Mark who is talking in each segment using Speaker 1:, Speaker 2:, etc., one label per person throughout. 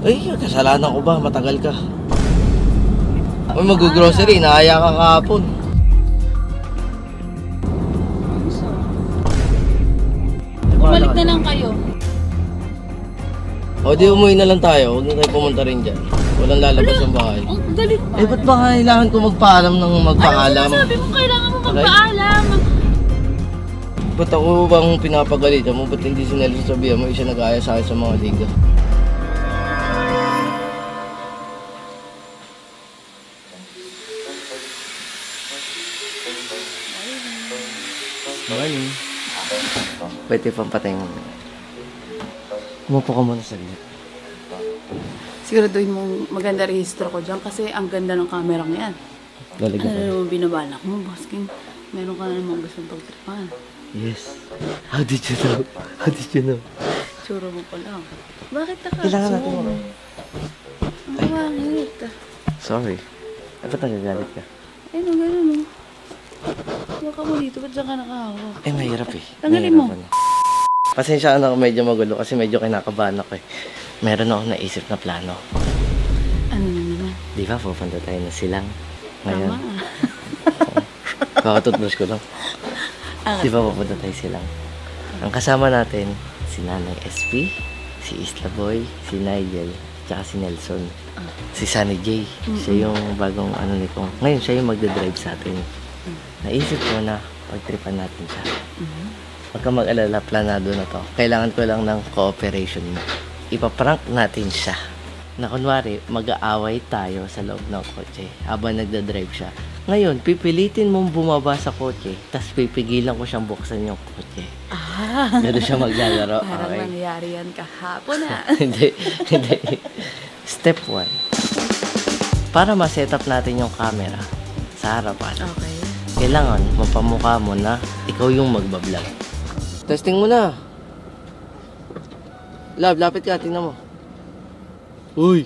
Speaker 1: Ay, kasalanan ko ba? Matagal ka. Ay, mag-grocery. Naaya ka kahapon.
Speaker 2: Bumalik na lang kayo.
Speaker 1: O di umuwi na lang tayo. Huwag na tayo pumunta rin dyan. Walang lalabas ng bahay.
Speaker 2: Ang galit pa.
Speaker 1: Eh, ba't ba kailangan ko magpaalam ng magpaalam?
Speaker 2: Ano sabi mo kailangan mo magpaalam?
Speaker 1: Ba't ako bang pinapagalitan mo? Ba't hindi sinalisabihan mo? Isa nag-aaya sa akin sa mga liga. Morning. Pwede pang patay mo. Umupo ka muna saglit.
Speaker 2: Siguraduhin mo maganda rehistro ko dyan kasi ang ganda ng camera yan.
Speaker 1: Talaga
Speaker 2: Ano
Speaker 1: ba?
Speaker 2: naman binabalak mo, Boss King? Meron ka na naman gustong pagtripan.
Speaker 1: Yes. How did you know? How did you know?
Speaker 2: Tsura mo pa lang. Bakit
Speaker 1: Kailangan natin
Speaker 2: naka-zoom?
Speaker 1: mo.
Speaker 2: Bakit?
Speaker 1: Sorry. Eh, ba't nagagalit ka?
Speaker 2: Ay, no, gano'n no. Huwag ka mo dito, ba't dyan ka nakahawak?
Speaker 1: Eh, mahirap eh.
Speaker 2: Tanggalin mo.
Speaker 1: Pasensya na ako medyo magulo kasi medyo kinakabahan ako eh. Meron ako naisip na plano.
Speaker 2: Ano na naman?
Speaker 1: Di ba, pupunta tayo na silang ngayon.
Speaker 2: Tama.
Speaker 1: Kakatutbrush ko lang. Di ba, pupunta tayo silang. Ang kasama natin, si Nanay SP, si Isla Boy, si Nigel, tsaka si Nelson. Si Sunny J. Siya yung bagong ano nito. Ngayon, siya yung magdadrive sa atin. Naisip ko na pagtripan natin siya. Huwag kang mag-alala, planado na to. Kailangan ko lang ng cooperation mo. Ipaprank natin siya. Na kunwari, mag-aaway tayo sa loob ng kotse habang nagdadrive siya. Ngayon, pipilitin mong bumaba sa kotse, tapos pipigilan ko siyang buksan yung kotse. Gano'n siya maglalaro.
Speaker 2: Parang
Speaker 1: Okay.
Speaker 2: nangyari yan kahapon na.
Speaker 1: Hindi. Step 1. Para ma-set up natin yung camera sa harapan,
Speaker 2: Okay.
Speaker 1: kailangan mapamukha mo na ikaw yung magbablog. Testing mo na. Love, lapit ka. Tingnan mo. Uy!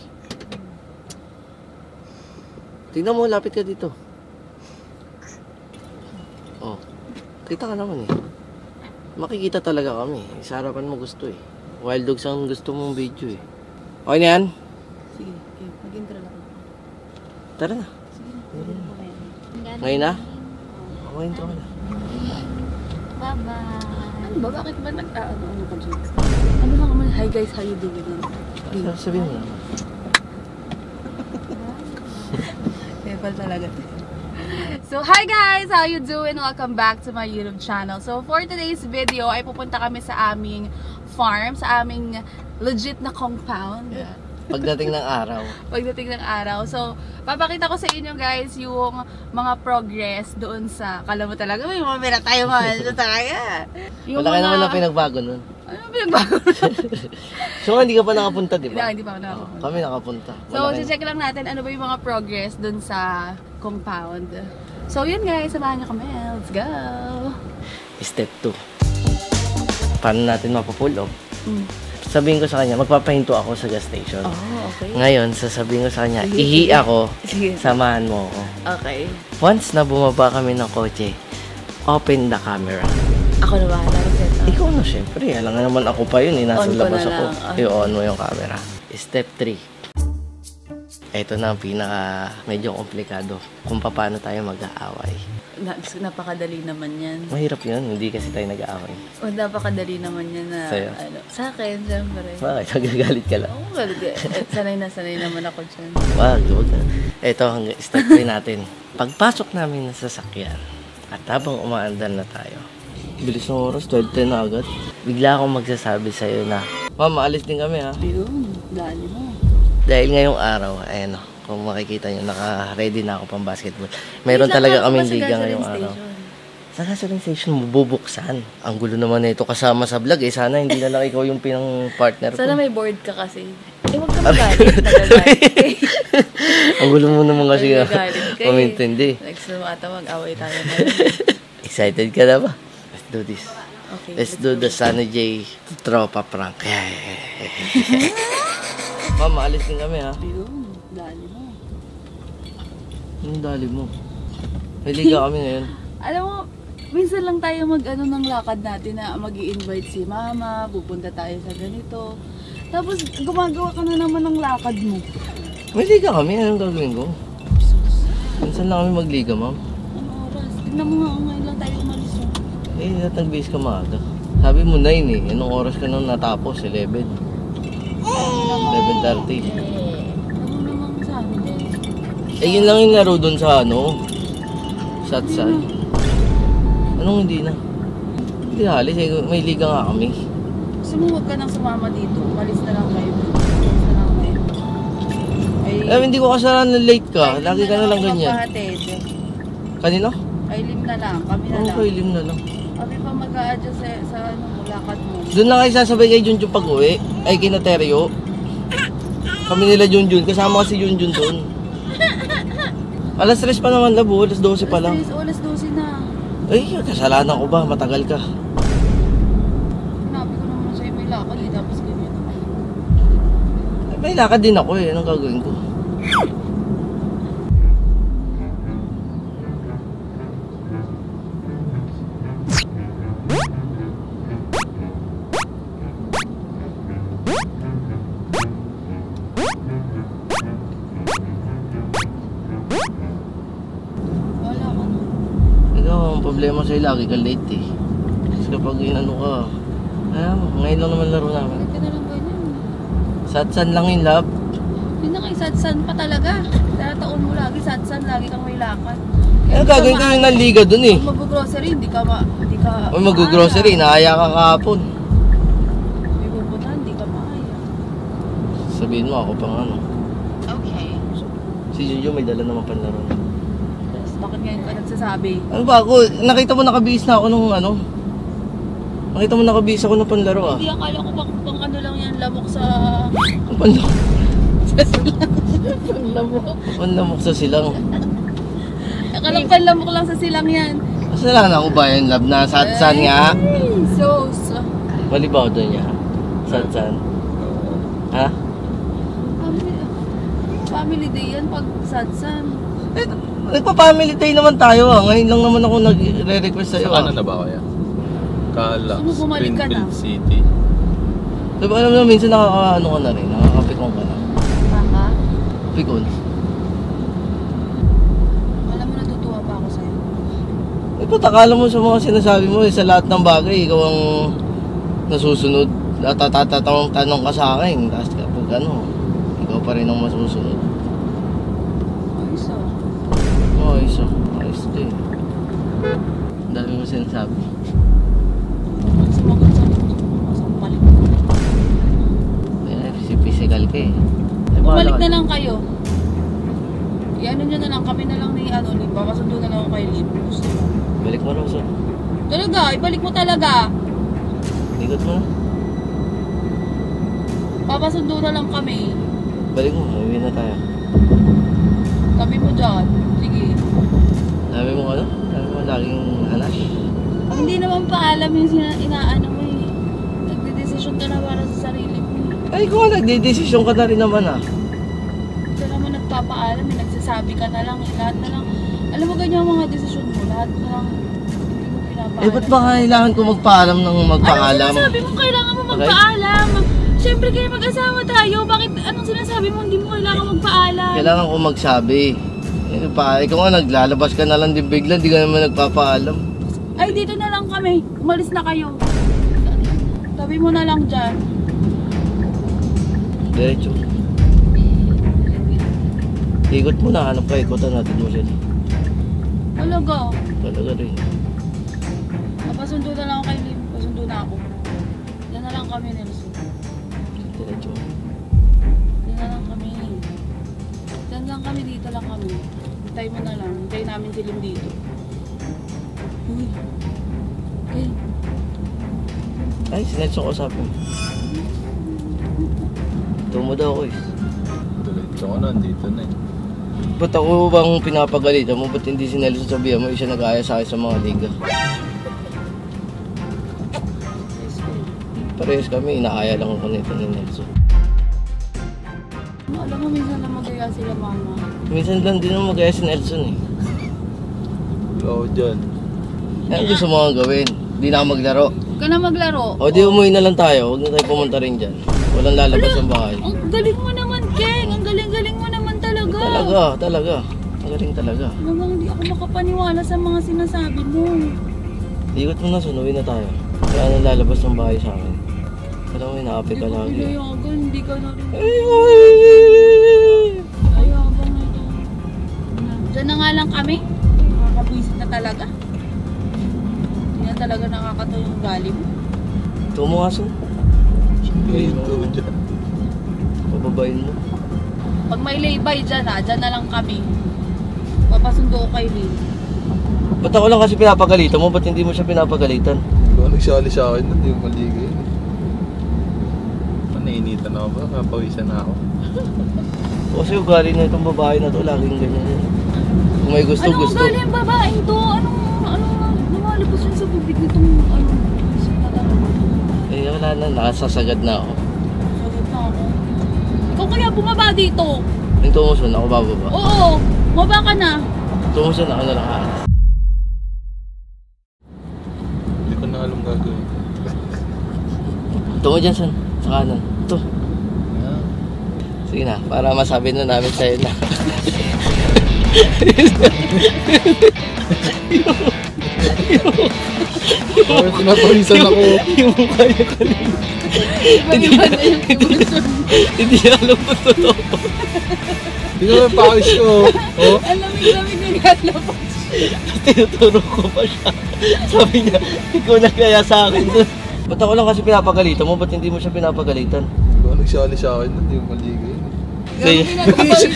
Speaker 1: Tingnan mo, lapit ka dito. Oh. Kita ka naman eh. Makikita talaga kami. Sa harapan mo gusto eh. Wild Dogs ang gusto mong video eh. Okay na yan?
Speaker 2: Sige, mag-intro lang.
Speaker 1: Tara na. Ngayon na? Okay, intro ka na.
Speaker 2: Bye-bye. Ano ba? Bakit ba ano ka dyan? Ano lang naman, hi guys, how you doing?
Speaker 1: Sabihin mo na.
Speaker 2: Pepal talaga. So, hi guys! How you doing? Welcome back to my YouTube channel. So, for today's video, ay pupunta kami sa aming farm, sa aming legit na compound.
Speaker 1: Yeah. Pagdating ng araw.
Speaker 2: Pagdating ng araw. So, papakita ko sa inyo guys yung mga progress doon sa, kala mo talaga, may mga mera tayo mga talaga. Yung
Speaker 1: Wala ka naman na pinagbago nun.
Speaker 2: Ano pinagbago?
Speaker 1: So, hindi ka pa nakapunta, di ba?
Speaker 2: Hindi pa ako nakapunta.
Speaker 1: Kami nakapunta.
Speaker 2: So, check lang natin ano ba yung mga progress doon sa compound. So, yun guys, samahan niyo kami. Let's go!
Speaker 1: Step 2. Paano natin mapapull off? Sabihin ko sa kanya, magpapahinto ako sa gas station.
Speaker 2: Oh, okay.
Speaker 1: Ngayon, sasabihin ko sa kanya, ihi ako, samahan mo ako.
Speaker 2: Okay.
Speaker 1: Once na bumaba kami ng kotse, open the camera.
Speaker 2: Ako na bahala rin ito.
Speaker 1: Ikaw na, syempre. Alam nga naman ako pa yun, nasa
Speaker 2: On ko
Speaker 1: labas
Speaker 2: na
Speaker 1: ako.
Speaker 2: lang.
Speaker 1: I-on mo yung camera. Step 3. Ito na ang pinaka medyo komplikado kung paano tayo mag-aaway.
Speaker 2: Napakadali naman yan.
Speaker 1: Mahirap yun, hindi kasi tayo nag-aaway.
Speaker 2: O, napakadali naman yan na,
Speaker 1: Sa'yo?
Speaker 2: ano, sa akin, siyempre.
Speaker 1: Bakit? Nagagalit ka lang.
Speaker 2: Oo, sanay naman ako dyan.
Speaker 1: Wag na. Ito, step 3 natin. Pagpasok namin sa sasakyan at habang umaandar na tayo, bilis ng oras, 12:10 na agad. Bigla akong magsasabi sa'yo na, Ma'am, maalis din kami ha.
Speaker 2: Yun, dali mo.
Speaker 1: Dahil ngayong araw, ayan o, kung makikita nyo, naka-ready na ako pang basketball. Meron talaga kaming liga ngayong araw. Sa gasoline station mo, bubuksan. Ang gulo naman na ito kasama sa vlog eh. Sana hindi na lang ikaw yung pinang partner ko.
Speaker 2: Sana may board ka kasi. Eh, huwag ka magalit. Nagagalit.
Speaker 1: Ang gulo mo naman kasi
Speaker 2: Nagagalit ka eh.
Speaker 1: umintindi.
Speaker 2: Next na ata mag-away tayo ngayon.
Speaker 1: Excited ka na ba? Let's do this.
Speaker 2: Okay.
Speaker 1: Let's do the Sunny J tropa prank. Ma'am, maalis din kami ha.
Speaker 2: Yun, dali mo.
Speaker 1: Anong dali mo? May liga kami ngayon.
Speaker 2: Alam mo, minsan lang tayo mag-ano ng lakad natin na mag-i-invite si mama, pupunta tayo sa ganito. Tapos gumagawa ka na naman ng lakad mo.
Speaker 1: May liga kami, anong gagawin ko? Minsan lang kami magliga, ma'am.
Speaker 2: Ano oras? Tignan mo nga, ngayon lang tayo umalis.
Speaker 1: Eh, lahat nag-base ka maaga. Sabi mo 9 eh. Anong oras ka nang natapos? 11. 11:30.
Speaker 2: Ano naman sabi din?
Speaker 1: Eh, yun lang yung laro doon sa ano? Satsay. Anong hindi na? Hindi halis eh. May liga nga kami.
Speaker 2: Sumuwag ka nang sumama dito. Umalis na lang kayo. Umalis na lang kayo.
Speaker 1: Eh, hindi ko kasalanan late ka. Lagi ka na lang ganyan.
Speaker 2: Magpahatid.
Speaker 1: Kanino?
Speaker 2: Ay, lim na lang. Kami na lang.
Speaker 1: Okay, lim na lang.
Speaker 2: Kami pa mag-a-adjust sa ano, lakad mo.
Speaker 1: Doon na kayo sasabay kay Junjun pag uwi. Ay, kina Teryo. Kami nila Junjun. Kasama kasi Junjun doon. Alas 3 pa naman labo. Alas 12 pa lang.
Speaker 2: Alas 12 na.
Speaker 1: Ay, kasalanan ko ba? Matagal ka.
Speaker 2: Sinabi ko naman sa'yo may lakad eh. Tapos ganyan.
Speaker 1: May lakad din ako eh. Anong gagawin ko?
Speaker 2: Wala ka na.
Speaker 1: Ikaw, ang problema sa'yo lagi ka late eh. Kasi kapag inano ka, ngayon lang naman laro namin.
Speaker 2: Bakit ka na lang ganyan?
Speaker 1: Satsan lang yung lab.
Speaker 2: Hindi na kayo satsan pa talaga. Taon mo lagi satsan. Lagi kang may lakad.
Speaker 1: Eh, gagawin ko yung naliga dun eh.
Speaker 2: Kung mag-grocery, hindi ka
Speaker 1: Uy, mag-grocery, naaya ka kahapon.
Speaker 2: May pupuntahan, hindi ka maaya.
Speaker 1: Sabihin mo ako pang ano.
Speaker 2: Okay.
Speaker 1: Si Junjun may dala naman panlaro.
Speaker 2: Tapos, bakit ngayon ka nagsasabi?
Speaker 1: Ano ba ako? Nakita mo nakabihis na ako nung ano? Nakita mo nakabihis ako ng panlaro ah.
Speaker 2: Hindi, akala ko pang ano lang yan, lamok sa...
Speaker 1: Ang panlaro.
Speaker 2: Panlamok.
Speaker 1: Panlamok sa silang.
Speaker 2: Akala ko panlamok lang sa silang yan.
Speaker 1: Kasalanan ko ba yung lab na satsan nga?
Speaker 2: So...
Speaker 1: Malibaw doon niya. Satsan. Ha?
Speaker 2: Family day yan pag satsan.
Speaker 1: Eh, nagpa-family day naman tayo ah. Ngayon lang naman ako nagre-request sa'yo
Speaker 3: Sa
Speaker 1: ah.
Speaker 3: kanan na ba kaya? Kala,
Speaker 2: Sino bumalik ka na?
Speaker 3: Springfield City.
Speaker 1: Diba alam mo, minsan nakaka-ano ka na rin, nakakapikon ka na.
Speaker 2: Kaka?
Speaker 1: Pikon.
Speaker 2: Alam mo, natutuwa pa ako sa'yo.
Speaker 1: Eh, patakala mo sa mga sinasabi mo, sa lahat ng bagay, ikaw ang nasusunod. Tanong ka sa akin, tapos kapag ano, ikaw pa rin ang masusunod.
Speaker 2: Ayos ah.
Speaker 1: Oh, ayos ah. Ayos din. Ang dami mo sinasabi.
Speaker 2: Sumagot sa balik.
Speaker 1: Eh, physical ka eh.
Speaker 2: Bumalik na lang kayo. Iano nyo na lang, kami na lang ni Lim. Papasundo na lang ako kay Lim. Gusto mo?
Speaker 1: Balik mo na, so.
Speaker 2: Talaga, ibalik mo talaga.
Speaker 1: Ikot mo na.
Speaker 2: Papasundo na lang kami.
Speaker 1: Balik mo, uwi na tayo.
Speaker 2: Tabi mo dyan. Sige.
Speaker 1: Sabi mo ano? Sabi mo laging hanas.
Speaker 2: Hindi naman paalam yung inaano mo eh. Nagdedesisyon ka na para sa sarili mo.
Speaker 1: Ay, kung nagdidesisyon ka na rin naman ah.
Speaker 2: Hindi naman nagpapaalam eh. Nagsasabi ka na lang eh. Lahat na lang. Alam mo ganyan ang mga desisyon mo. Lahat na lang. Hindi mo pinapaalam.
Speaker 1: Eh, ba't ba kailangan ko magpaalam ng magpaalam?
Speaker 2: Anong sinasabi mo? Kailangan mo magpaalam. Siyempre kayo mag-asawa tayo. Bakit anong sinasabi mo? Hindi mo kailangan magpaalam.
Speaker 1: Kailangan ko magsabi. Eh, ikaw nga naglalabas ka na lang din bigla, di ka naman nagpapaalam.
Speaker 2: Ay, dito na lang kami. Umalis na kayo. Tabi mo na lang dyan.
Speaker 1: Diretso. Ikot mo na, hanap ka, ikotan natin mo sila.
Speaker 2: Talaga.
Speaker 1: Talaga rin.
Speaker 2: Napasundo na lang ako kay Lim. Pasundo na ako. Yan na lang kami, Nelson.
Speaker 1: Diretso.
Speaker 2: Yan na lang kami. Yan lang kami, dito lang kami. Hintay mo na lang. Hintay namin si Lim dito. Uy. Okay.
Speaker 1: Ay, sinetso ko sabi. Tumo daw ako eh.
Speaker 3: Diretso ko na, dito na eh.
Speaker 1: Ba't ako bang pinapagalitan mo? Ba't hindi si Nelson sabihan mo? Siya nag-aaya sa akin sa mga liga. Parehas kami, inaaya lang ako nito ni Nelson.
Speaker 2: Alam mo, minsan na magaya sila mama.
Speaker 1: Minsan lang din naman mag-aaya si Nelson eh.
Speaker 3: Wala ko dyan.
Speaker 1: Ano gusto mo nga gawin? Di na ako maglaro.
Speaker 2: Huwag ka na maglaro.
Speaker 1: O di umuwi na lang tayo, huwag na tayo pumunta rin dyan. Walang lalabas ng bahay.
Speaker 2: Ang galing mo naman, Keng. Ang galing-galing mo naman talaga.
Speaker 1: Talaga. Ang galing talaga.
Speaker 2: Hanggang hindi ako makapaniwala sa mga sinasabi mo.
Speaker 1: Ikot mo na, sunuwi na tayo. Wala nang lalabas ng bahay sa akin. Alam mo, inaapi ka lagi.
Speaker 2: Pinayagan, hindi ka na rin.
Speaker 1: Ay!
Speaker 2: Ayagan na ito. Diyan na nga lang kami. Nakakabwisit na talaga. Hindi na talaga nakakataw yung gali mo.
Speaker 1: Ito mo nga, Son.
Speaker 3: Ito dyan.
Speaker 1: Pababayin mo.
Speaker 2: Pag may laybay dyan dyan na lang kami. Papasundo ko kay Lil.
Speaker 1: Ba't ako lang kasi pinapagalitan mo? Ba't hindi mo siya pinapagalitan?
Speaker 3: Kung nagsali sa akin, hindi yung maligo yun. Nainitan ako ba? Kapawisan na ako.
Speaker 1: Kasi ugali na itong babae na to, laging ganyan yun. Kung may gusto.
Speaker 2: Anong ugali ang babaeng to? Anong lumalabas yun sa bibig nitong
Speaker 1: Eh wala na, nakasasagad na ako.
Speaker 2: Sagot na ako. Ikaw kaya bumaba dito?
Speaker 1: Yung tumusun, ako bababa.
Speaker 2: Oo, bumaba ka na.
Speaker 1: Tumusun, ako na lang aalis.
Speaker 3: Hindi ko na alam gagawin.
Speaker 1: Ito mo dyan, Son. Sa kanan. Ito. Sige na, para masabi na namin sa'yo na.
Speaker 3: Pinapawisan ako.
Speaker 1: Yung mukha niya kanina.
Speaker 2: Iba-iba na yung emotion.
Speaker 1: Hindi niya alam kung totoo.
Speaker 3: Hindi ko na pawis ko. Oh?
Speaker 2: Ang lamig-lamig na nilalabas.
Speaker 1: Tinuturo ko pa siya. Sabi niya, ikaw na kaya sa akin dun. Ba't ako lang kasi pinapagalitan mo? Ba't hindi mo siya pinapagalitan?
Speaker 3: Kung nagsali sa akin, hindi yung maligo yun.
Speaker 1: Sige.
Speaker 2: Nag-iisip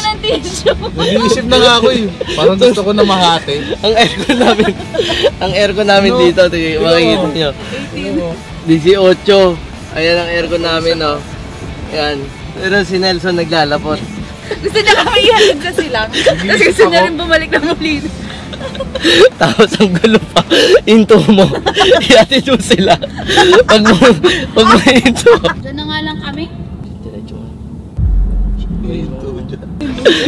Speaker 2: ng tissue.
Speaker 3: Nag-iisip na nga ako eh. Parang gusto ko na mahati.
Speaker 1: ang aircon namin
Speaker 3: No.
Speaker 1: dito, tingnan, makikita niyo. 18. Ayan ang aircon namin, no. Ayan. Pero si Nelson naglalapot.
Speaker 2: Gusto niya kami ihalid sa silang. Kasi gusto niya rin bumalik na muli.
Speaker 1: Tapos ang gulo pa, into mo. Iatid mo sila. Pag mo into.
Speaker 2: Diyan na nga lang kami.
Speaker 1: Diretso mo.
Speaker 3: Ito dyan.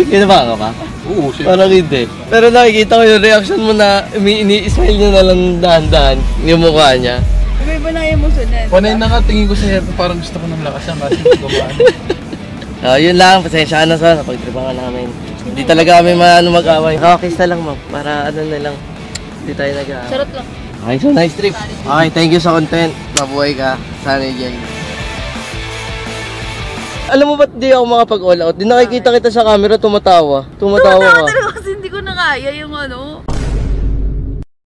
Speaker 1: Kinaba ka pa?
Speaker 3: Oo, shit.
Speaker 1: Parang hindi. Pero nakikita ko yung reaction mo na ini-smile niya na lang dahan-dahan yung mukha niya.
Speaker 2: Iba-iba na emotion yan.
Speaker 3: Panay na nga, tingin ko sa hairpin, parang gusto ko ng lakasan kasi gumaan.
Speaker 1: Yun lang, pasensya ka na sa napagtripan ka namin. Hindi talaga kami mag-away. Kiss na lang, ma'am. Para ano na lang. Hindi tayo nag-aaway.
Speaker 2: Charot lang.
Speaker 1: Okay, so nice trip. Okay, thank you sa content. Mabuhay ka. Sunny Jay. Alam mo ba't di ako makapag-all out? Di nakikita kita sa camera, tumatawa. Tumatawa ka.
Speaker 2: Talaga kasi hindi ko na kaya yung ano.